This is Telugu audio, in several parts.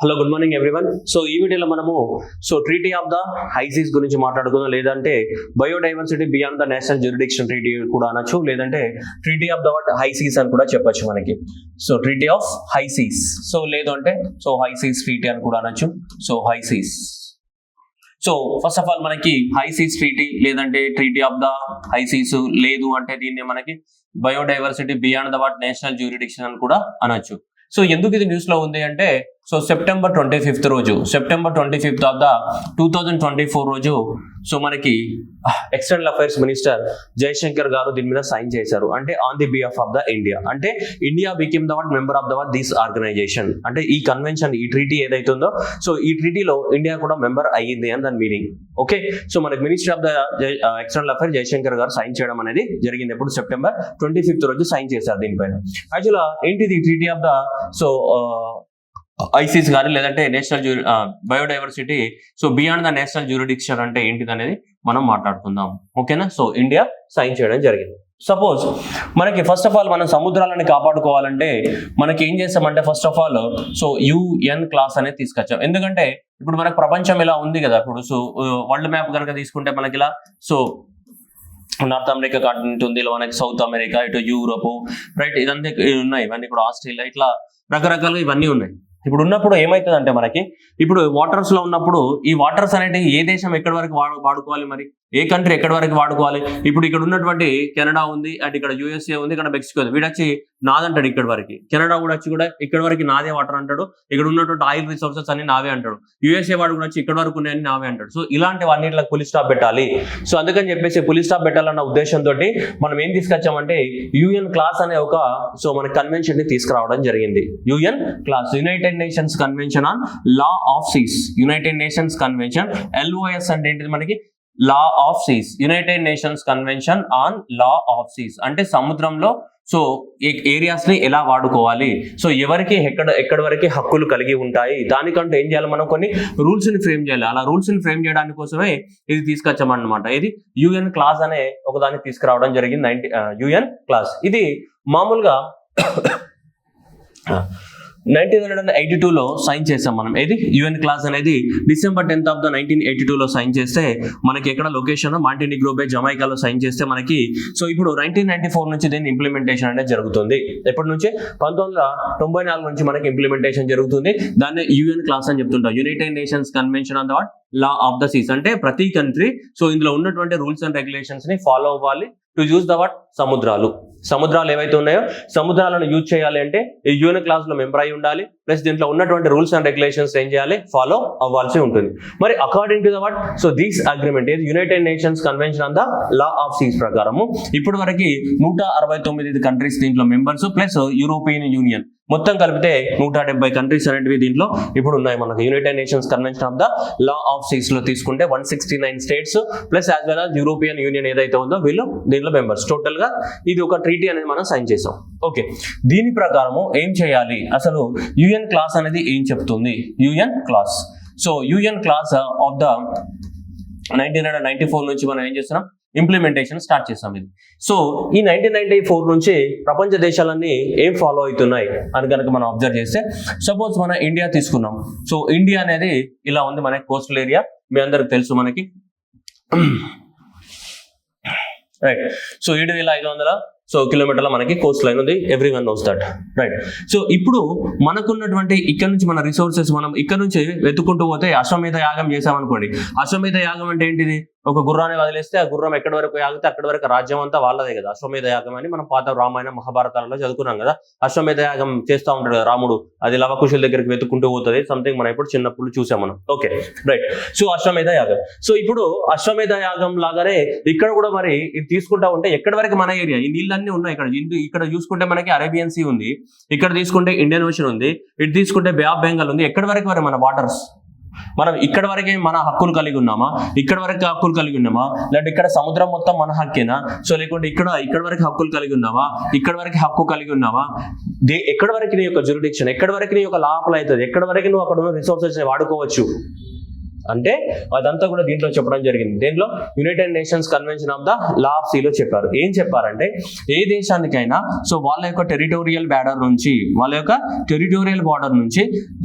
Hello good morning everyone. So ఈ వీడియోలో మనము ట్రీటీ ఆఫ్ ద హైసీస్ గురించి మాట్లాడుకుందాం, లేదంటే biodiversity beyond the national jurisdiction treaty కూడా అనొచ్చు, లేదంటే ట్రీటీ ఆఫ్ ద హైసీస్ అని కూడా చెప్పొచ్చు మనకి. So treaty of high seas, so లేదు అంటే హైసీస్ ట్రీటీ అని కూడా అనొచ్చు. So high seas, so first of all మనకి హైసీస్ ట్రీటీ లేదంటే ట్రీటీ ఆఫ్ ద హైసీస్, లేదు అంటే దీన్ని మనకి biodiversity beyond the national jurisdiction అని కూడా అనొచ్చు. సో ఎందుకు ఇది న్యూస్ లో ఉంది అంటే సెప్టెంబర్ 25 రోజు, సెప్టెంబర్ 25 ఆఫ్ ద 2024 రోజు మనకి ఎక్స్టర్నల్ అఫైర్స్ మినిస్టర్ జయశంకర్ గారు దీని మీద సైన్ చేశారు. అంటే on the behalf of the India, అంటే India became the member of the this organisation. అంటే ఈ కన్వెన్షన్, ఈ ట్రీటీ ఏదైతే ఉందో ఈ ట్రీటీలో ఇండియా కూడా మెంబర్ అయ్యింది అని దాని మీనింగ్. ఓకే, సో మనకి minister of the external affairs Jaishankar గారు సైన్ చేయడం అనేది జరిగింది. ఎప్పుడు? సెప్టెంబర్ 25 రోజు సైన్ చేశారు దీనిపైన. యాక్చువల్గా ఏంటిది ట్రీటీ ఆఫ్ ద ఐసీస్ కానీ లేదంటే national biodiversity beyond the national jurisdiction అంటే ఏంటిది అనేది మనం మాట్లాడుకుందాం. ఓకేనా? సో ఇండియా సైన్ చేయడం జరిగింది. సపోజ్ మనకి ఫస్ట్ ఆఫ్ ఆల్ మనం సముద్రాలను కాపాడుకోవాలంటే మనకి ఏం చేస్తామంటే first of all UN class అనేది తీసుకొచ్చాం. ఎందుకంటే ఇప్పుడు మనకు ప్రపంచం ఇలా ఉంది కదా, ఇప్పుడు వరల్డ్ మ్యాప్ కనుక తీసుకుంటే మనకి ఇలా నార్త్ అమెరికా కాంటినెంట్ ఉంది, ఇలా మనకి సౌత్ అమెరికా, ఇటు యూరోప్, రైట్, ఇదంతా ఉన్నాయి, ఇవన్నీ కూడా ఆస్ట్రేలియా, ఇట్లా రకరకాలుగా ఇవన్నీ ఉన్నాయి. ఇప్పుడు ఉన్నప్పుడు ఏమవుతుంది అంటే మనకి ఇప్పుడు వాటర్స్ లో ఉన్నప్పుడు ఈ వాటర్స్ అనేటివి ఏ దేశం ఎక్కడి వరకు వాడుకోవాలి, మరి ఏ కంట్రీ ఎక్కడి వరకు వాడుకోవాలి. ఇప్పుడు ఇక్కడ ఉన్నటువంటి కెనడా ఉంది, అండ్ ఇక్కడ USA ఉంది, ఇక్కడ మెక్సికో ఉంది. వీడు వచ్చి నాదంటాడు ఇక్కడ వరకు, కెనడా కూడా వచ్చి కూడా ఇక్కడ వరకు నాదే వాటర్ అంటాడు. ఇక్కడ ఉన్నటువంటి ఆయిల్ రిసోర్సెస్ అన్ని నావే అంటాడు. USA వాడు కూడా వచ్చి ఇక్కడ వరకు ఉన్నాయని నావే అంటాడు. సో ఇలాంటివన్నిటికి పులి స్టాప్ పెట్టాలి. సో అందుకని చెప్పేసి పులి స్టాప్ పెట్టాలన్న ఉద్దేశంతో మనం ఏం తీసుకొచ్చామంటే UN క్లాస్ అనే ఒక మన కన్వెన్షన్ ని తీసుకురావడం జరిగింది. UN క్లాస్, United Nations convention on law of seas. United Nations convention, LOS అంటే ఏంటిది మనకి? Law of seas. United Nations convention on law of seas అంటే సముద్రంలో ఏరియాస్ ని ఎలా వాడుకోవాలి, ఎవరికి ఎక్కడి వరకు హక్కులు కలిగి ఉంటాయి, దానికంటే ఏం చేయాలి, మనం కొన్ని రూల్స్ ని ఫ్రేమ్ చేయాలి. అలా రూల్స్ ని ఫ్రేమ్ చేయడానికి కోసమే ఇది తీసుకొచ్చామన్నమాట. ఇది UN క్లాస్ అనే ఒక దాన్ని తీసుకురావడం జరిగింది. UN క్లాస్ ఇది మామూలుగా 1982లో సైన్ చేసాం మనం. ఏది UN క్లాస్ అనేది డిసెంబర్ 10 ఆఫ్ ద 1982లో సైన్ చేస్తే మనకి ఎక్కడ లొకేషన్ మాంటినిగ్రో బే, జమైకాలో సైన్ చేస్తే మనకి ఇప్పుడు 1994 నుంచి దీన్ని ఇంప్లిమెంటేషన్ అనేది జరుగుతుంది. ఎప్పటి నుంచి? 1994 నుంచి మనకి ఇంప్లిమెంటేషన్ జరుగుతుంది. దాన్ని UN క్లాస్ అని చెప్తుంటాం. United Nations convention on the law of the seas అంటే ప్రతి కంట్రీ ఇందులో ఉన్నటువంటి రూల్స్ అండ్ రెగ్యులేషన్స్ ని ఫాలో అవ్వాలి టు యూజ్ ద సముద్రాలు ఏవైతే ఉన్నాయో సముద్రాలను యూజ్ చేయాలి అంటే ఈ UN క్లాస్ లో మెంబర్ అయి ఉండాలి. ప్లస్ దీంట్లో ఉన్నటువంటి రూల్స్ అండ్ రెగ్యులేషన్స్ ఏం చేయాలి? ఫాలో అవ్వాల్సి ఉంటుంది. మరి according to the this agreement ఏది United Nations convention on the law of seas ప్రకారము ఇప్పటి వరకు 169 కంట్రీస్ దీంట్లో మెంబర్స్, ప్లస్ యూరోపియన్ యూనియన్ మొత్తం కలిపితే 170 కంట్రీస్ అనేటివి దీంట్లో ఇప్పుడు ఉన్నాయి. మనకు United Nations convention of the law of seas లో తీసుకుంటే 169 states plus as well as European Union ఏదైతే ఉందో వీళ్ళు దీనిలో మెంబర్స్. టోటల్ గా ఇది ఒక ట్రీటీ అనేది మనం సైన్ చేసాం. ఓకే, దీని ప్రకారము ఏం చేయాలి, అసలు UN క్లాస్ అనేది ఏం చెప్తుంది? UN class, UN class of the 1994 నుంచి మనం ఏం చేస్తున్నాం? ఇంప్లిమెంటేషన్ స్టార్ట్ చేసాం. ఇది ఈ 1994 నుంచి ప్రపంచ దేశాలన్నీ ఏం ఫాలో అవుతున్నాయి అని కనుక మనం అబ్జర్వ్ చేస్తే, సపోజ్ మన ఇండియా తీసుకున్నాం. ఇండియా అనేది ఇలా ఉంది, మనకి కోస్టల్ ఏరియా మీ అందరికి తెలుసు మనకి, రైట్. 7,500 కిలోమీటర్ల మనకి కోస్ట్ లైన్ ఉంది. Every one knows that, right. ఇప్పుడు మనకున్నటువంటి ఇక్కడ నుంచి మన రిసోర్సెస్ మనం ఇక్కడ నుంచి వెతుక్కుంటూ పోతే అశ్వమేధ యాగం చేసామనుకోండి. అశ్వమేధ యాగం అంటే ఏంటిది? ఒక గుర్రాన్ని వదిలేస్తే ఆ గుర్రం ఎక్కడి వరకు యాగితే అక్కడి వరకు రాజ్యం అంతా వాళ్ళదే కదా. అశ్వమేధ యాగం అని మనం పాత రామాయణ మహాభారతాలలో చదువుకున్నాం కదా. అశ్వమేధ యాగం చేస్తూ ఉంటాడు రాముడు, అది లవకుశుల దగ్గరికి వెతుక్కుంటూ పోతుంది. సంథింగ్ మనం ఇప్పుడు చిన్నప్పుడు చూసాం మనం. Okay, right. అశ్వమేధ యాగం. ఇప్పుడు అశ్వమేధ యాగం లాగానే ఇక్కడ కూడా మరి ఇది తీసుకుంటా ఉంటే ఎక్కడి వరకు మన ఏరియా, ఈ నీళ్ళన్నీ ఉన్నాయి. ఇక్కడ చూసుకుంటే మనకి అరేబియన్ సీ ఉంది, ఇక్కడ తీసుకుంటే ఇండియన్ ఓషన్ ఉంది, ఇటు తీసుకుంటే బే ఆఫ్ బెంగాల్ ఉంది. ఎక్కడి వరకు మరి మన వాటర్స్? మనం ఇక్కడ వరకే మన హక్కులు కలిగి ఉన్నామా? ఇక్కడ వరకు హక్కులు కలిగి ఉన్నామా? లేదంటే ఇక్కడ సముద్రం మొత్తం మన హక్కేనా? లేకుంటే ఇక్కడ వరకు హక్కులు కలిగి ఉన్నావా? ఇక్కడ వరకు హక్కు కలిగి ఉన్నావా? ఎక్కడి వరకు నీ యొక్క జ్యూరిడిక్షన్, ఎక్కడి వరకు నీ యొక్క లా అప్లై అవుతుంది, ఎక్కడి వరకు నువ్వు అక్కడ ఉన్న రిసోర్సెస్ వాడుకోవచ్చు అంటే అదంతా కూడా దీంట్లో చెప్పడం జరిగింది. దేంట్లో United Nations convention of the law of సీలో చెప్పారు. ఏం చెప్పారంటే ఏ దేశానికైనా సో వాళ్ళ యొక్క టెరిటోరియల్ బార్డర్ నుంచి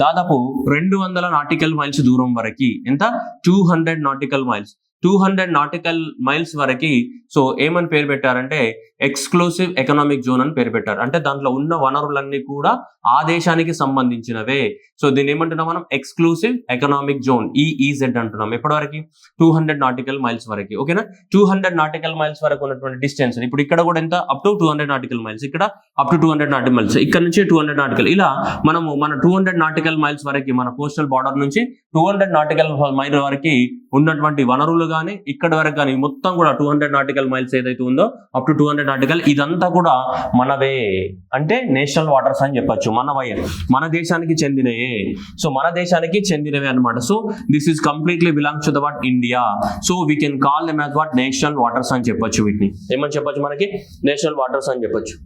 దాదాపు 200 నాటికల్ మైల్స్ దూరం వరకు, ఎంత 200 నాటికల్ మైల్స్, 200 నాటికల్ మైల్స్ వరకు సో ఏమని పేరు పెట్టారంటే ఎక్స్క్లూసివ్ ఎకనామిక్ జోన్ అని పేరు పెట్టారు. అంటే దాంట్లో ఉన్న వనరులన్నీ కూడా ఆ దేశానికి సంబంధించినవే. సో దీన్ని ఏమంటున్నాం మనం, ఎక్స్క్లూసివ్ ఎకనామిక్ జోన్, EEZ అంటున్నాం. ఎప్పటి వరకు 200 నాటికల్ మైల్స్ వరకు. ఓకేనా, 200 నాటికల్ మైల్స్ వరకు ఉన్నటువంటి డిస్టెన్స్ ఇప్పుడు ఇక్కడ కూడా ఎంత, అప్ టు 200 నాటికల్ మైల్స్, ఇక్కడ అప్ టు 200 నాటికల్ మైల్స్, ఇక్కడ నుంచి 200 నాటికల్, ఇలా మనము మన 200 నాటికల్ మైల్స్ వరకు మన కోస్టల్ బార్డర్ నుంచి 200 నాటికల్ మైల్ వరకు ఉన్నటువంటి వనరులు కానీ ఇక్కడ వరకు కానీ మొత్తం కూడా 200 నాటికల్ మైల్స్ ఏదైతే ఉందో అప్ టు 200 నాటికల్, ఇదంతా కూడా మనవే. అంటే నేషనల్ వాటర్స్ అని చెప్పొచ్చు, మనవే, మన దేశానికి చెందినవే. సో మన దేశానికి చెందినవే అనమాట. So this is completely belongs to the what, India. So we can call them as what, national waters అని చెప్పొచ్చు. వీటిని ఏమని చెప్పొచ్చు, మనకి నేషనల్ వాటర్స్ అని చెప్పొచ్చు,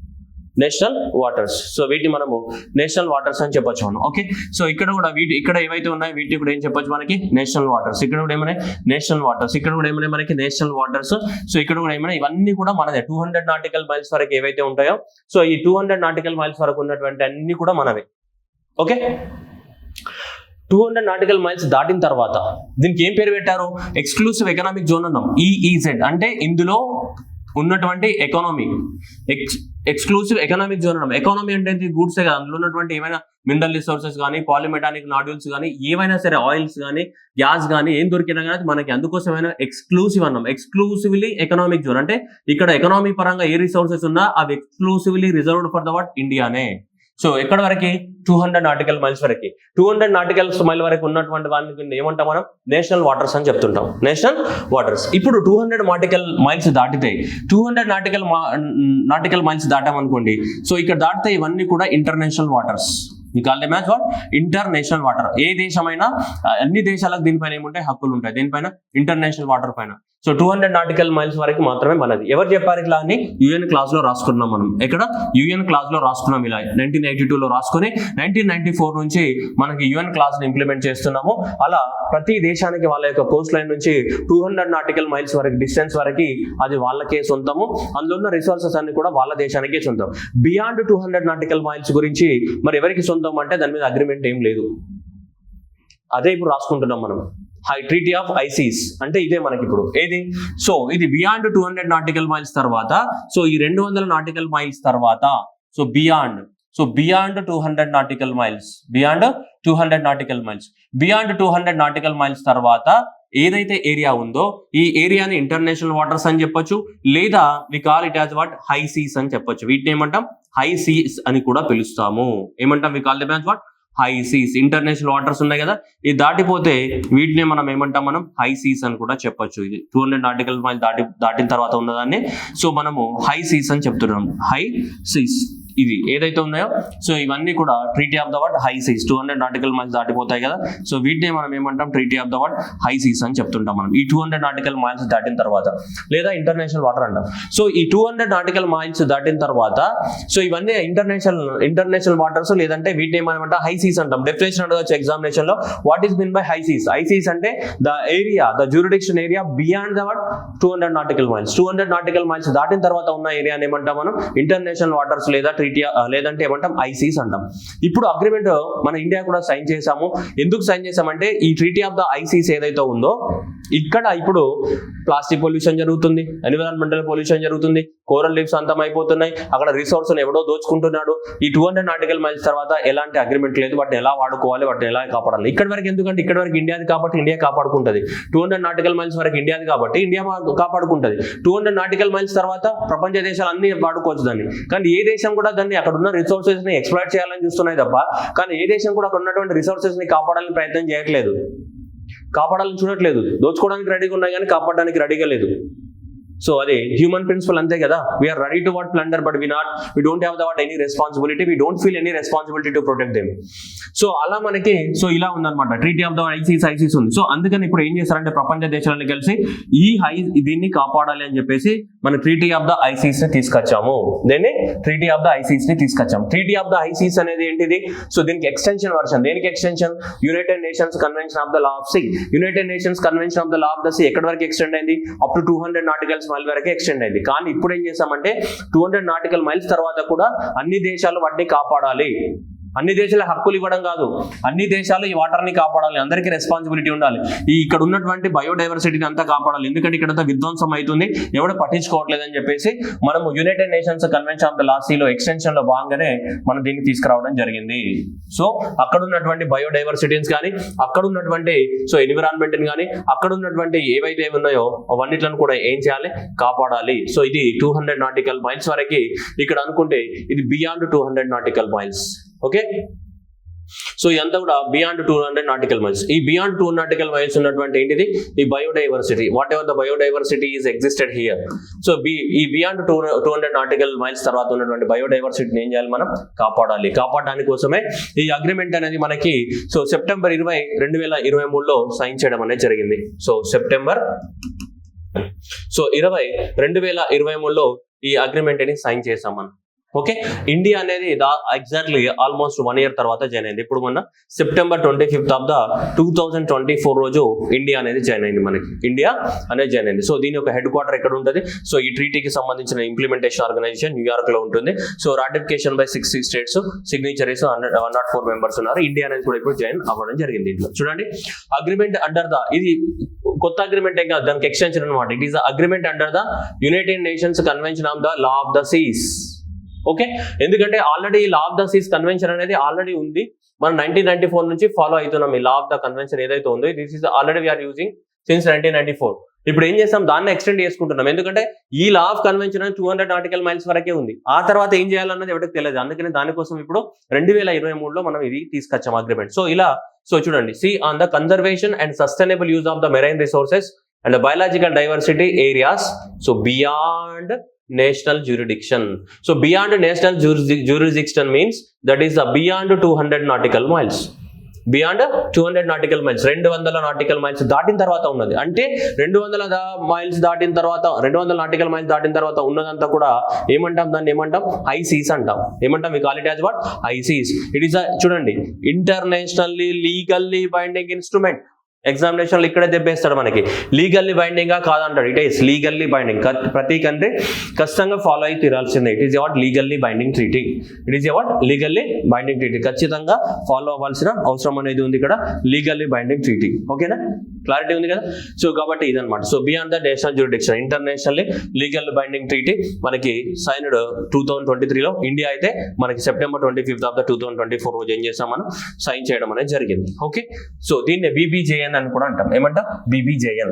నేషనల్ వాటర్స్. సో వీటిని మనము నేషనల్ వాటర్స్ అని చెప్పొచ్చు మనం. ఓకే, సో ఇక్కడ కూడా ఇక్కడ ఏవైతే ఉన్నాయో వీటిని కూడా ఏం చెప్పొచ్చు మనకి, నేషనల్ వాటర్స్. ఇక్కడ కూడా ఏమైనా నేషనల్ వాటర్స్, ఇక్కడ కూడా ఏమైనా మనకి నేషనల్ వాటర్స్. సో ఇక్కడ కూడా ఏమైనా ఇవన్నీ కూడా మనదే. 200 నాటికల్ మైల్స్ వరకు ఏవైతే ఉంటాయో సో ఈ 200 నాటికల్ మైల్స్ వరకు ఉన్నటువంటి అన్ని కూడా మనవే. ఓకే, 200 నాటికల్ మైల్స్ దాటిన తర్వాత దీనికి ఏం పేరు పెట్టారు, ఎక్స్క్లూసివ్ ఎకనామిక్ జోన్ అన్నాం, EEZ. అంటే ఇందులో ఉన్నటువంటి ఎకానమీ, ఎక్స్క్లూసివ్ ఎకనామిక్ జోన్ అన్నాం. ఎకానమీ అంటే గూడ్సే కదా, అందులో ఉన్నటువంటి ఏమైనా మినరల్ రిసోర్సెస్ కానీ, పాలిమెటానిక్ నాడ్యూల్స్ కానీ, ఏవైనా సరే ఆయిల్స్ కానీ, గ్యాస్ కానీ ఏం దొరికినా కానీ మనకి అందుకోసమైనా ఎక్స్క్లూసివ్ అన్నాం. ఎక్స్క్లూసివ్లీ ఎకనామిక్ జోన్ అంటే ఇక్కడ ఎకనామీ పరంగా ఏ రిసోర్సెస్ ఉన్నా అవి exclusively reserved for the what, ఇండియానే. సో ఎక్కడ వరకు, 200 నాటికల్ మైల్స్ వరకు. 200 నాటికల్ మైల్ వరకు ఉన్నటువంటి వాటిని ఏమంటాం మనం, నేషనల్ వాటర్స్ అని చెప్తుంటాం, నేషనల్ వాటర్స్. ఇప్పుడు 200 నాటికల్ మైల్స్ దాటితే, 200 నాటికల్ మైల్స్ దాటామనుకోండి, సో ఇక్కడ దాటితే ఇవన్నీ కూడా international waters. We call them as what, international water. ఏ దేశమైనా అన్ని దేశాలకు దీనిపైన ఏముంటాయి, హక్కులు ఉంటాయి, దీనిపైన ఇంటర్నేషనల్ వాటర్ పైన. సో 200 నాటికల్ మైల్స్ వరకు మాత్రమే మనది. ఎవరు చెప్పారు ఇట్లా అని, UN క్లాస్ లో రాసుకున్నాం మనం. ఎక్కడ UN క్లాస్ లో రాసుకున్నాం ఇలా, 1982లో రాసుకుని 1994 నుంచి మనకి UN క్లాస్ ని ఇంప్లిమెంట్ చేస్తున్నాము. అలా ప్రతి దేశానికి వాళ్ళ యొక్క కోస్ట్ లైన్ నుంచి 200 నాటికల్ మైల్స్ వరకు డిస్టెన్స్ వరకు అది వాళ్ళకే సొంతము. అందులో ఉన్న రిసోర్సెస్ అన్ని కూడా వాళ్ళ దేశానికే సొంతం. బియాండ్ 200 నాటికల్ మైల్స్ గురించి మరి ఎవరికి సొంతం అంటే దాని మీద అగ్రిమెంట్ ఏం లేదు. అదే ఇప్పుడు రాసుకుంటున్నాం మనం, ట్రీటీ ఆఫ్ ఐసీస్ అంటే ఇదే మనకి ఇప్పుడు ఏది. సో ఇది బియాండ్ 200 నాటికల్ మైల్స్ తర్వాత, సో ఈ 200 నాటికల్ మైల్స్ తర్వాత, so beyond 200 nautical miles, beyond 200 nautical miles తర్వాత ఏదైతే ఏరియా ఉందో ఈ ఏరియాని ఇంటర్నేషనల్ వాటర్స్ అని చెప్పొచ్చు, లేదా we call it as what, high seas అని చెప్పొచ్చు. వీటిని ఏమంటాం, హై సీస్ అని కూడా పిలుస్తాము. ఏమంటాం, we call them as what, high seas. International waters ఉన్నాయి కదా, ఇది దాటిపోతే వీటిని మనం ఏమంటాం, మనం హై సీస్ అని కూడా చెప్పొచ్చు. ఇది 200 నాటికల్ మైల్ దాటిన తర్వాత ఉన్నదాన్ని సో మనము హై సీస్ అని చెప్తున్నాం, హై సీస్. ఇది ఏదైతే ఉన్నాయో సో ఇవన్నీ కూడా treaty of the what, high seas. 200 nautical miles దాటిపోతాయి కదా, సో వీటిని మనం ఏమంటాం, treaty of the what, high seas అని చెప్తుంటాం మనం. ఈ 200 నాటికల్ మైల్స్ దాటిన తర్వాత, లేదా ఇంటర్నేషనల్ వాటర్ అంటాం. సో ఈ 200 నాటికల్ మైల్స్ దాటిన తర్వాత సో ఇవన్నీ ఇంటర్నేషనల్ వాటర్స్, లేదంటే వీటిని ఏమంటాం, హై సీస్ అంటాం. డెఫినేషన్ అడగచ్చు ఎగ్జామినేషన్ లో, what is mean by high seas. High seas అంటే the area, the jurisdiction area beyond the what, 200 nautical miles. 200 nautical miles దాటిన తర్వాత ఉన్న ఏరియాని ఏమంటాం మనం, ఇంటర్నేషనల్ వాటర్స్ లేదా ట్రీటీ, లేదంటే ఏమంటాం, ఐసీస్ అంటాం. ఇప్పుడు అగ్రిమెంట్ మన ఇండియా కూడా సైన్ చేసాము. ఎందుకు సైన్ చేసామంటే ఈ ట్రీటీ ఆఫ్ ద ఐసీస్ ఏదైతే ఉందో ఇక్కడ ఇప్పుడు ప్లాస్టిక్ పొల్యూషన్ జరుగుతుంది, ఎన్విరాన్మెంటల్ పొల్యూషన్ జరుగుతుంది, కోరల్ లీవ్స్ అంతం అయిపోతున్నాయి, అక్కడ రిసోర్స్ ఎవడో దోచుకుంటున్నాడు. ఈ 200 నాటికల్ మైల్స్ తర్వాత ఎలాంటి అగ్రిమెంట్ లేదు, వాటిని ఎలా వాడుకోవాలి, వాటిని ఎలా కాపాడాలి. ఇక్కడ వరకు ఎందుకంటే ఇక్కడ వరకు ఇండియాది కాబట్టి ఇండియా కాపాడుకుంటుంది. 200 నాటికల్ మైల్స్ వరకు ఇండియాది కాబట్టి ఇండియా కాపాడుకుంటుంది. 200 నాటికల్ మైల్స్ తర్వాత ప్రపంచ దేశాలు అన్ని వాడుకోవచ్చు దాన్ని. కానీ ఏ దేశం కూడా దాన్ని అక్కడ ఉన్న రిసోర్సెస్ ని ఎక్స్ప్లాయిట్ చేయాలని చూస్తున్నాయి తప్ప, కానీ ఏ దేశం కూడా అక్కడ ఉన్నటువంటి రిసోర్సెస్ ని కాపాడాలని ప్రయత్నం చేయట్లేదు, కాపాడాలని చూడట్లేదు. దోచుకోవడానికి రెడీగా ఉన్నాయి కానీ కాపాడడానికి రెడీగా లేదు. సో అది హ్యూమన్ ప్రిన్సిపల్ అంతే కదా, we are ready to what plunder but we don't have the any responsibility, we don't feel any responsibility to protect them. So అలా మనకి సో ఇలా ఉందన్నమాట, ట్రీటీ ఆఫ్ ద ఐసీస్ ఉంది. సో అందుకని ఇప్పుడు ఏం చేస్తారంటే ప్రపంచ దేశాలను కలిసి దీన్ని కాపాడాలి అని చెప్పేసి మన ట్రీటీ ఆఫ్ ద ఐసీస్ ని తీసుకొచ్చాము. దీన్ని ట్రీటీ ఆఫ్ ద ఐసీస్ ని తీసుకొచ్చాము. ట్రీటీ ఆఫ్ ద ఐసీస్ అనేది ఏంటిది? సో దీనికి ఎక్స్టెన్షన్ వర్షన్. దేనికి extension? United Nations convention of the law of sea. United Nations convention of the law of the sea ఎక్కడి వరకు ఎక్స్టెండ్ అయింది? అప్ టు 200 నాటికల్స్ మైల్ వరకు ఎక్స్టెండ్ అయింది. కానీ ఇప్పుడు ఏం చేస్తామంటే 200 నాటికల్ మైల్స్ తర్వాత కూడా అన్ని దేశాలు వాటిని కాపాడాలి. అన్ని దేశాల హక్కులు ఇవ్వడం కాదు, అన్ని దేశాలు ఈ వాటర్ని కాపాడాలి, అందరికీ రెస్పాన్సిబిలిటీ ఉండాలి. ఈ ఇక్కడ ఉన్నటువంటి బయోడైవర్సిటీని అంతా కాపాడాలి. ఎందుకంటే ఇక్కడ విధ్వంసం అవుతుంది, ఎవడు పట్టించుకోవట్లేదని చెప్పేసి మనము United Nations convention of the law సీలో ఎక్స్టెన్షన్ లో భాగంగానే మనం దీన్ని తీసుకురావడం జరిగింది. సో అక్కడ ఉన్నటువంటి బయోడైవర్సిటీస్ కానీ, అక్కడ ఉన్నటువంటి సో ఎన్విరాన్మెంట్ కానీ, అక్కడ ఉన్నటువంటి ఏవైతే ఉన్నాయో అవన్నిట్లను కూడా ఏం చేయాలి? కాపాడాలి. సో ఇది 200 నాటికల్ మైల్స్ వరకు ఇక్కడ అనుకుంటే ఇది beyond 200 nautical miles. Okay, so ఇదంతా కూడా బియాండ్ 200 నాటికల్ మైల్స్. ఈ బియాండ్ 200 నాటికల్ మైల్స్ ఉన్నటువంటి ఏంటిది? ఈ biodiversity, what ever the biodiversity is existed here. So ఈ బియాండ్ 200 నాటికల్ మైల్స్ తర్వాత ఉన్నటువంటి బయోడైవర్సిటీని ఏం చేయాలి? మనం కాపాడాలి. కాపాడడానికి కోసమే ఈ అగ్రిమెంట్ అనేది మనకి సో సెప్టెంబర్ 20, 2023లో సైన్ చేయడం అనేది జరిగింది. సో సెప్టెంబర్ 20, 2023లో ఈ అగ్రిమెంట్ ని సైన్ చేసాం మనం. ఓకే, ఇండియా అనేది ఎగ్జాక్ట్లీ ఆల్మోస్ట్ 1 year తర్వాత జాయిన్ అయింది. ఇప్పుడు మొన్న సెప్టెంబర్ 25th ఆఫ్ ద 2024 రోజు ఇండియా అనేది జాయిన్ అయింది. మనకి ఇండియా అనేది జాయిన్ అయింది. సో దీని యొక్క హెడ్ క్వార్టర్ ఎక్కడ ఉంటుంది? సో ఈ ట్రీటీకి సంబంధించిన ఇంప్లిమెంటేషన్ ఆర్గనైజేషన్ న్యూయార్క్ లో ఉంటుంది. So ratification by 60 states, సిగ్నేచరీస్ 104 members ఉన్నారు. ఇండియా అనేది కూడా ఇప్పుడు జాయిన్ అవ్వడం జరిగింది. ఇంట్లో చూడండి, అగ్రిమెంట్ అండర్ ద, ఇది కొత్త అగ్రిమెంట్ ఏం కాదు, దానికి ఎక్స్టెన్షన్ అనమాట. It is agreement under the United Nations convention of the law of the seas. Okay, ఎందుకంటే already law of the seas convention అనేది ఆల్రెడీ ఉంది. మనం 1994 నుంచి ఫాలో అవుతున్నాం ఈ లా ఆఫ్ ద కన్వెన్షన్ ఏదైతే ఉందో. This is already we are using since 1994. ఇప్పుడు ఏం చేస్తాం? దాన్ని ఎక్స్టెండ్ చేసుకుంటున్నాం. ఎందుకంటే ఈ లా ఆఫ్ కన్వెన్షన్ అనేది 200 నాటికల్ మైల్స్ వరకే ఉంది. ఆ తర్వాత ఏం చేయాలన్నది ఎవరికి తెలియదు. అందుకని దానికోసం ఇప్పుడు 2023లో మనం ఇది తీసుకొచ్చాం అగ్రిమెంట్. సో ఇలా సో చూడండి, see on the conservation and sustainable use of the marine resources and biological diversity areas. So beyond national jurisdiction. So beyond national jurisdiction means that is beyond 200 nautical miles. Beyond 200 nautical miles, 200 nautical miles దాటిన తర్వాత ఉన్నది. అంటే 200 మైల్స్ దాటిన తర్వాత, 200 నాటికల్ మైల్స్ దాటిన తర్వాత ఉన్నదంతా కూడా ఏమంటాం? దాన్ని ఏమంటాం? ఐసీస్ అంటాం. ఏమంటాం? We call it as what? High seas. It is చూడండి, internationally legally binding instrument. Examination లో ఇక్కడే దెబ్బేస్తాడు మనకి, లీగల్లీ బైండింగ్ గా కాదంటాడు. It is legally binding. ప్రతి కంట్రీ ఖచ్చితంగా ఫాలో అయి తీరాల్సిందే. It is what? Legally binding treaty. It is what? Legally binding treaty. ఖచ్చితంగా ఫాలో అవ్వాల్సిన అవసరం అనేది ఉంది ఇక్కడ, లీగల్లీ బైండింగ్ ట్రీటీ. ఓకేనా, క్లారిటీ ఉంది కదా? సో కాబట్టి ఇదన్నమాట. So beyond the national jurisdiction, internationally legal binding treaty మనకి సైన్డ్ 2023లో. ఇండియా అయితే మనకి సెప్టెంబర్ 25th ఆఫ్ ద 2024 రోజు ఏం చేసాం? మనం సైన్ చేయడం అనేది జరిగింది. ఓకే, సో దీన్ని BBJN అని కూడా అంటాం. ఏమంటాం? BBJN.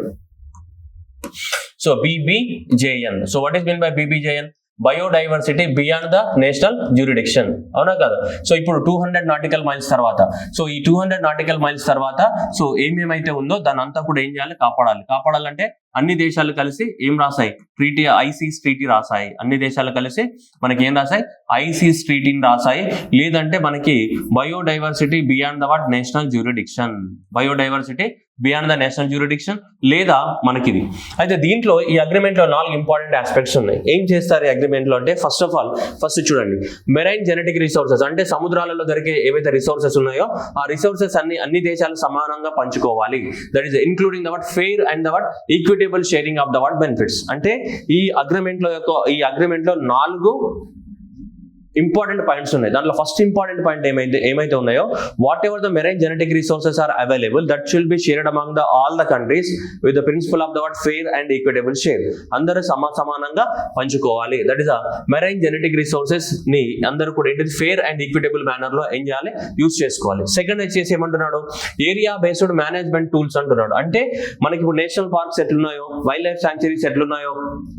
So BBJN. So what is mean by BBJN? Biodiversity beyond the national jurisdiction. అవునా కదా? సో ఇప్పుడు 200 నాటికల్ మైల్స్ తర్వాత, సో ఈ 200 నాటికల్ మైల్స్ తర్వాత సో ఏమేమైతే ఉందో దాని అంతా కూడా ఏం చేయాలి? కాపాడాలి. కాపాడాలంటే అన్ని దేశాలు కలిసి ఏం రాసాయి? ట్రీటీ, ఐసీస్ ట్రీటీ రాసాయి. అన్ని దేశాలు కలిసి మనకి ఏం రాసాయి? ఐసీస్ ట్రీటీని రాసాయి. లేదంటే మనకి biodiversity beyond the what? National jurisdiction. Biodiversity beyond the national jurisdiction లేదా మనకిది. అయితే దీంట్లో ఈ అగ్రిమెంట్ లో 4 ఇంపార్టెంట్ ఆస్పెక్ట్స్ ఉన్నాయి. ఏం చేస్తారు ఈ అగ్రిమెంట్ లో అంటే, ఫస్ట్ చూడండి, మెరైన్ జెనెటిక్ రిసోర్సెస్ అంటే సముద్రాలలో దొరికే ఏవైతే రిసోర్సెస్ ఉన్నాయో ఆ రిసోర్సెస్ అన్ని దేశాలు సమానంగా పంచుకోవాలి. That is including the what? Fair and the what? Equitable sharing of the what? Benefits. అంటే ఈ అగ్రిమెంట్ లో 4 ఇంపార్టెంట్ పాయింట్స్ ఉన్నాయి. దాంట్లో ఫస్ట్ ఇంపార్టెంట్ పాయింట్ ఏమైతే ఉన్నాయో, whatever the marine genetic resources are available that shall be shared among the all the countries with the principle of the what? Fair and equitable share. అందరూ సమానంగా పంచుకోవాలి. That is marine genetic resources ని అందరూ కూడా ఏంటి? ఫెయిర్ అండ్ ఈక్విటబుల్ మేనర్ లో ఏం చేయాలి? యూజ్ చేసుకోవాలి. సెకండ్ వచ్చేసి ఏమంటున్నాడు? ఏరియా బేస్డ్ మేనేజ్మెంట్ టూల్స్ అంటున్నాడు. అంటే మనకి ఇప్పుడు నేషనల్ పార్క్స్ ఎట్లున్నాయో, వైల్డ్ లైఫ్ శాంక్చురీస్ ఎట్లున్నాయో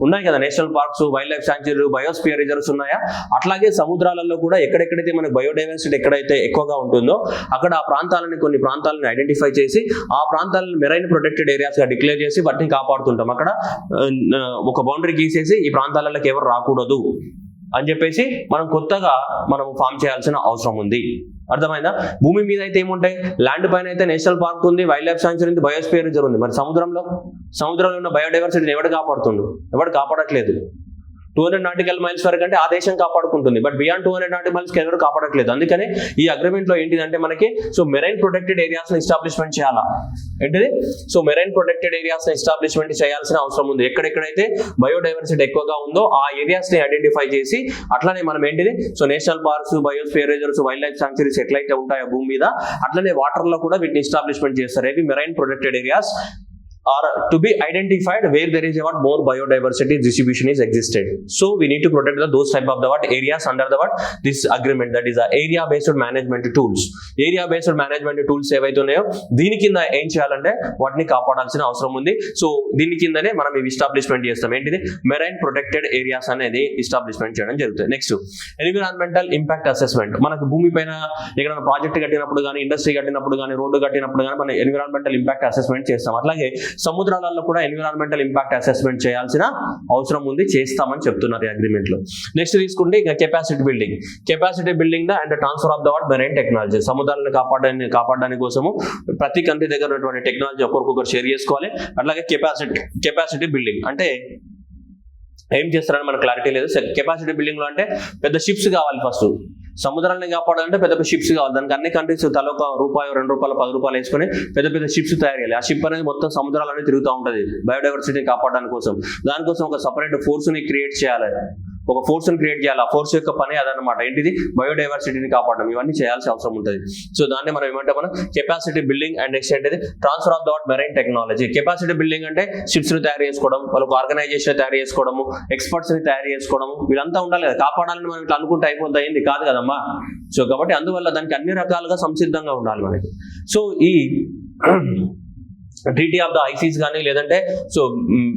ఉన్నాయి కదా, national parks, wildlife sanctuary, biosphere reserves ఉన్నాయా? అట్లాగే సముద్రాలలో కూడా ఎక్కడెక్కడైతే మనకి బయోడైవర్సిటీ ఎక్కడైతే ఎక్కువగా ఉంటుందో అక్కడ ఆ ప్రాంతాలని కొన్ని ప్రాంతాలను ఐడెంటిఫై చేసి ఆ ప్రాంతాలను మెరైన్ ప్రొటెక్టెడ్ ఏరియాస్ గా డిక్లేర్ చేసి వాటిని కాపాడుతుంటాం. అక్కడ ఒక బౌండరీ గీసేసి ఈ ప్రాంతాలకు ఎవరు రాకూడదు అని చెప్పేసి మనం కొత్తగా మనం ఫామ్ చేయాల్సిన అవసరం ఉంది. అర్థమైందా? భూమి మీద అయితే ఏముంటాయి, ల్యాండ్ పైన అయితే నేషనల్ పార్క్ ఉంది, వైల్డ్ లైఫ్ సాంక్చురీ ఉంది, బయోస్పియర్ రిజర్వ్ ఉంది. మరి సముద్రంలో ఉన్న బయోడైవర్సిటీని ఎవడు కాపాడుతుండు? ఎవడు కాపాడట్లేదు. 200 నాటికల్ మైల్స్ వరకు అంటే ఆ దేశం కాపాడుకుంటుంది, బట్ బియాండ్ 200 నాటికల్ మైల్స్ ఎవరు కాపాడట్లేదు. అందుకని ఈ అగ్రిమెంట్ లో ఏంటిదంటే మనకి మెరైన్ ప్రొటెక్టెడ్ ఏరియాస్ ని ఎస్టాబ్లిష్మెంట్ చేయాలా. ఏంటిది? మెరైన్ ప్రొటెక్టెడ్ ఏరియాస్ ని ఎస్టాబ్లిష్మెంట్ చేయాల్సిన అవసరం ఉంది. ఎక్కడెక్కడైతే బయోడైవర్సిటీ ఎక్కువగా ఉందో ఆ ఏరియాస్ ని ఐడెంటిఫై చేసి అట్లనే మనం ఏంటిది national parks, biosphere reserves, wild life sanctuaries ఎట్లయితే ఉంటాయో భూమి మీద అట్లనే వాటర్ లో కూడా వీటిని ఎస్టాబ్లిష్మెంట్ చేస్తారు. ఇవి marine protected areas are to be identified where there is what more biodiversity distribution is existed. So we need to protect those type of the what areas under the what this agreement, that is the area based management tools. Area based management tools ఏవైతే ఉన్నాయో దీని కింద ఏం చేయాలంటే వాటిని కాపాడాల్సిన అవసరం ఉంది. సో దీని కిందనే మనం ఇవి ఎస్టాబ్లిష్మెంట్ చేస్తాం. ఏంటిది? మెరైన్ ప్రొటెక్టెడ్ ఏరియాస్ అనేది ఎస్టాబ్లిష్మెంట్ చేయడం జరుగుతుంది. Next environmental impact assessment. మనకు భూమి పైన ఎక్కడైనా ప్రాజెక్ట్ కట్టినప్పుడు కానీ, ఇండస్ట్రీ కట్టినప్పుడు కానీ, రోడ్డు కట్టినప్పుడు కానీ మనం ఎన్విరాన్మెంటల్ ఇంపాక్ట్ అసెస్మెంట్ చేస్తాం. అట్లాగే సముద్రాలలో కూడా ఎన్విరాన్మెంటల్ ఇంపాక్ట్ అసెస్మెంట్ చేయాల్సిన అవసరం ఉంది, చేస్తామని చెప్తున్నారు ఈ అగ్రిమెంట్ లో. నెక్స్ట్ తీసుకుంటే ఇక capacity building and transfer of the what marine technology. సముద్రాలను కాపాడడానికి కోసము ప్రతి కంట్రీ దగ్గర ఉన్నటువంటి టెక్నాలజీ ఒకరికొకరు షేర్ చేసుకోవాలి. అట్లాగే కెపాసిటీ బిల్డింగ్ అంటే ఏం చేస్తారని మనకు క్లారిటీ లేదు. కెపాసిటీ బిల్డింగ్ లో అంటే పెద్ద షిప్స్ కావాలి. ఫస్ట్ సముద్రాన్ని కాపాడాలంటే పెద్ద పెద్ద షిప్స్ కావాలి. దానికి అన్ని కంట్రీస్ తల ఒక రూపాయి, 2 రూపాయలు, 10 రూపాయలు వేసుకొని పెద్ద పెద్ద షిప్స్ తయారు చేయాలి. ఆ షిప్ అనేది మొత్తం సముద్రాలన్నీ తిరుగుతూ ఉంటుంది బయోడైవర్సిటీని కాపాడడానికి కోసం. దానికోసం ఒక సపరేట్ ఫోర్స్ ని క్రియేట్ చేయాలి. ఒక ఫోర్స్ ని క్రియేట్ చేయాలి. ఆ ఫోర్స్ యొక్క పని అదనమాట. ఏంటిది? బయోడైవర్సిటీని కాపాడడం. ఇవన్నీ చేయాల్సిన అవసరం ఉంటుంది. సో దాన్ని మనం ఏమంటే మనం కెపాసిటీ బిల్డింగ్ అండ్ నెక్స్ట్ ఏంటిది? Transfer of the marine technology. Capacity building అంటే షిప్స్ ని తయారు చేసుకోవడం, వాళ్ళకు ఆర్గనైజేషన్ తయారు చేసుకోవడము, ఎక్స్పర్ట్స్ ని తయారు చేసుకోవడము, వీళ్ళంతా ఉండాలి కదా. కాపాడాలని మనం ఇట్లా అనుకుంటే అయిపోతుంది కాదు కదమ్మా. సో కాబట్టి అందువల్ల దానికి అన్ని రకాలుగా సంసిద్ధంగా ఉండాలి మనకి. సో ఈ ట్రీటీ ఆఫ్ ద ఐసీస్ కానీ లేదంటే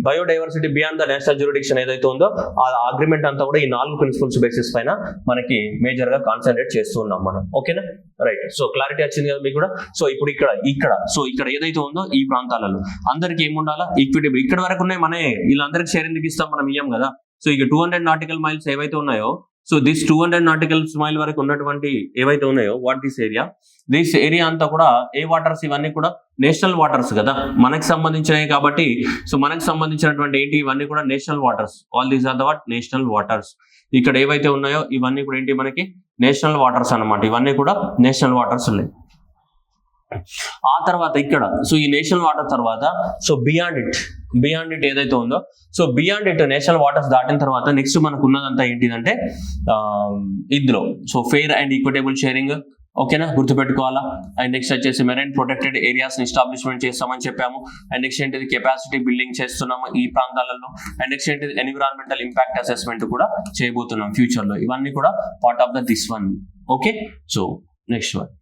biodiversity beyond the national jurisdiction ఏదైతే ఉందో ఆ అగ్రిమెంట్ అంతా కూడా ఈ 4 ప్రిన్సిపల్స్ బేసిస్ పైన మనకి మేజర్ గా కాన్సన్ట్రేట్ చేస్తూ ఉన్నాం మనం. ఓకేనా? రైట్. సో క్లారిటీ వచ్చింది కదా మీకు కూడా. సో ఇప్పుడు ఇక్కడ ఏదైతే ఉందో ఈ ప్రాంతాలలో అందరికి ఏముండాలా? ఈక్విటీ. ఇక్కడ వరకు ఉన్నాయి మన వీళ్ళందరికీ షేర్ ఎందుకు ఇస్తాం? మనం ఇయ్యం కదా. సో ఇక 200 నాటికల్ మైల్స్ ఏవైతే ఉన్నాయో, సో దిస్ 200 నాటికల్ మైల్ వరకు ఉన్నటువంటి ఏవైతే ఉన్నాయో వాట్ దిస్ ఏరియా అంతా కూడా ఏ వాటర్స్? ఇవన్నీ కూడా నేషనల్ వాటర్స్ కదా, మనకి సంబంధించినవి కాబట్టి. సో మనకు సంబంధించినటువంటి ఏంటి? ఇవన్నీ కూడా national waters. All these are the what national waters. ఇక్కడ ఏవైతే ఉన్నాయో ఇవన్నీ కూడా ఏంటి? మనకి నేషనల్ వాటర్స్ అన్నమాట. ఇవన్నీ కూడా నేషనల్ వాటర్స్ ఉన్నాయి. ఆ తర్వాత ఇక్కడ ఈ నేషనల్ వాటర్ తర్వాత బియాండ్ ఇట్ ఏదైతే ఉందో, so beyond it national waters దాటిన తర్వాత నెక్స్ట్ మనకు ఉన్నదంతా ఏంటిదంటే ఇందులో ఫెయిర్ అండ్ ఈక్విటబుల్ షేరింగ్. ఓకేనా? గుర్తుపెట్టుకోవాలా. అండ్ నెక్స్ట్ వచ్చేసి మెరైన్ ప్రొటెక్టెడ్ ఏరియాస్ ని ఎస్టాబ్లిష్మెంట్ చేస్తామని చెప్పాము. అండ్ నెక్స్ట్ ఏంటిది? కెపాసిటీ బిల్డింగ్ చేస్తున్నాము ఈ ప్రాంతాలలో. అండ్ నెక్స్ట్ ఏంటిది? ఎన్విరాన్మెంటల్ ఇంపాక్ట్ అసెస్మెంట్ కూడా చేయబోతున్నాం ఫ్యూచర్ లో. ఇవన్నీ కూడా part of this one. Okay. So next one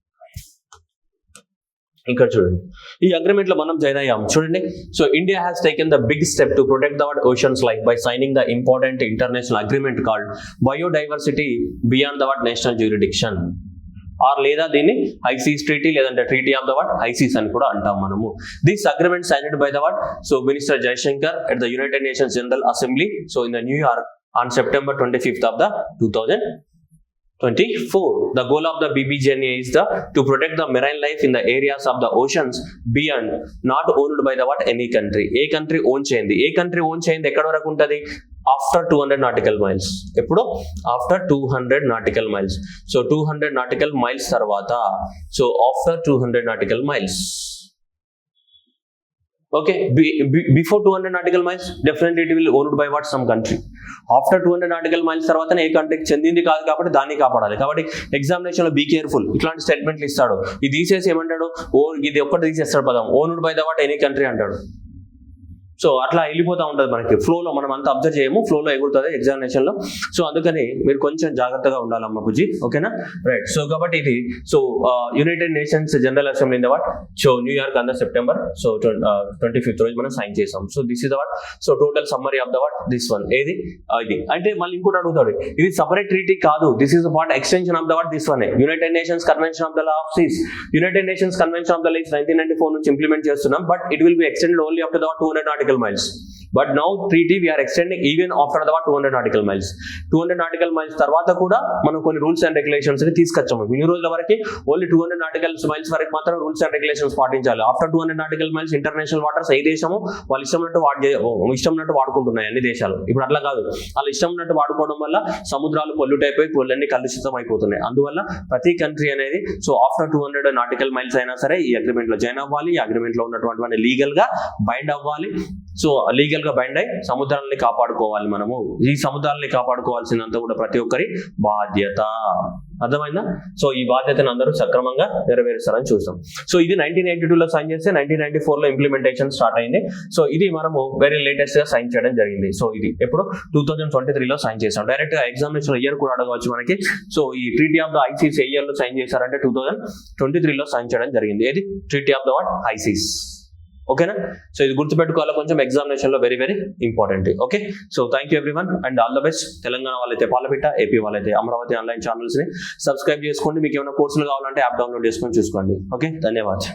ఇక్కడ చూడండి. ఈ అగ్రిమెంట్ లో మనం జాయిన్ అయ్యాం చూడండి. So India has taken the big step to protect the oceans life by signing the important international agreement called biodiversity beyond the national jurisdiction. లేదా దీన్ని ఐసీస్ ట్రీటీ లేదంటే ట్రీటీ ఆఫ్ ద ఐసీస్ అని కూడా అంటాం మనము. This agreement signed by the minister Jaishankar at the United Nations General Assembly in the New York on September 25th of the 2024. The goal of the BBJNA is to protect the marine life in the areas of the oceans beyond not owned by the any country. ఏ కంట్రీ ఓన్ చేయండి. ఏ కంట్రీ ఓన్ చేయండి ఎక్కడ వరకు ఉంటుంది? After 200 nautical miles. ఎప్పుడు? After 200 nautical miles. So 200 nautical miles తర్వాత after 200 nautical miles. Okay. Before 200 nautical miles definitely it will owned by some country. After 200 nautical miles తర్వాత ఏ కంట్రీకి చెందింది కాదు కాబట్టి దాన్ని కాపాడాలి. కాబట్టి ఎగ్జామినేషన్ లో బీ కేర్ఫుల్. ఇట్లాంటి స్టేట్మెంట్లు ఇస్తాడు. ఇది తీసేసి ఏమంటాడు? ఇది ఒక్కటి తీసేస్తాడు పదం. Owned by the any country అంటాడు. సో అట్లా వెళ్ళిపోతూ ఉంటుంది మనకి ఫ్లోలో, మనం అంతా అబ్జర్వ్ చేయము, ఫ్లోలో ఎగురుతుంది ఎగ్జామినేషన్ లో. సో అందుకని మీరు కొంచెం జాగ్రత్తగా ఉండాలమ్మా బుజ్జి, ఓకేనా? రైట్. సో కాబట్టి ఇది so United Nations General Assembly in the what so New York అంద సెప్టెంబర్ సో 25th రోజు మనం సైన్ చేసాం. So this is the what so total summary of the what this one. ఏది ఇది అంటే మళ్ళీ ఇంకోటి అడుగుతాడు, ఇది సపరేట్ ట్రీటీ కాదు, this is what extension of the what this one. United Nations convention of the law of seas, United Nations convention of the law 1994 నుంచి ఇంప్లిమెంట్ చేస్తున్నాం, but it will be extended only after the 200 nautical miles. But now treaty we are extending even after the 200 nautical miles. 200 nautical miles తర్వాత కూడా మనం కొన్ని రూల్స్ అండ్ రెగ్యులేషన్స్ ని తీసుకొచ్చాము. ఇన్ని రోజుల వరకు ఓన్లీ 200 nautical miles వరకు మాత్రం రూల్స్ అండ్ రెగ్యులేషన్స్ పాటించాలి. After 200 nautical miles international waters ఏ దేశము వాళ్ళు ఇష్టం ఉన్నట్టు వాడుకుంటున్నాయి అన్ని దేశాలు. ఇప్పుడు అట్లా కాదు, వాళ్ళు ఇష్టం ఉన్నట్టు వాడుకోవడం వల్ల సముద్రాలు పొల్యూట్ అయిపోయి పొల్లన్నీ కలుషితం అయిపోతున్నాయి. అందువల్ల ప్రతి కంట్రీ అనేది సో ఆఫ్టర్ 200 nautical miles అయినా సరే ఈ అగ్రిమెంట్ లో జాయిన్ అవ్వాలి, ఈ అగ్రిమెంట్ లో ఉన్నటువంటి లీగల్ గా బైండ్ అవ్వాలి. సో లీగల్ గా బైండ్ అయ్యి సముద్రాలని కాపాడుకోవాలి. మనము ఈ సముద్రాలని కాపాడుకోవాల్సినంత కూడా ప్రతి ఒక్కరి బాధ్యత. అర్థమైందా? సో ఈ బాధ్యతను అందరూ సక్రమంగా నెరవేరుస్తారని చూస్తాం. సో ఇది 1982లో సైన్ చేస్తే 1994లో ఇంప్లిమెంటేషన్ స్టార్ట్ అయింది. సో ఇది మనము వెరీ లేటెస్ట్ గా సైన్ చేయడం జరిగింది. సో ఇది ఎప్పుడు 2023లో సైన్ చేసాం. డైరెక్ట్ గా ఎగ్జామినేషన్ ఇయర్ కూడా అడగవచ్చు మనకి. సో ఈ treaty of the ICs A year లో సైన్ చేశారంటే 2023లో సైన్ చేయడం జరిగింది. ఏది treaty of the what ICs. ఓకేనా? సో ఇది గుర్తుపెట్టుకోవాలి, కొంచెం ఎగ్జామినేషన్ లో very very important. Okay, so thank you everyone and all the best. Telangana వాళ్ళైతే పాలపిట్ట, ఏపీ వాళ్ళైతే అమరావతి ఆన్లైన్ ఛానల్స్ ని సబ్స్క్రైబ్ చేసుకోండి. మీకు ఏమైనా కోర్సులు కావాలంటే యాప్ డౌన్లోడ్ చేసుకొని చూసుకోండి. ఓకే, ధన్యవాదాలు.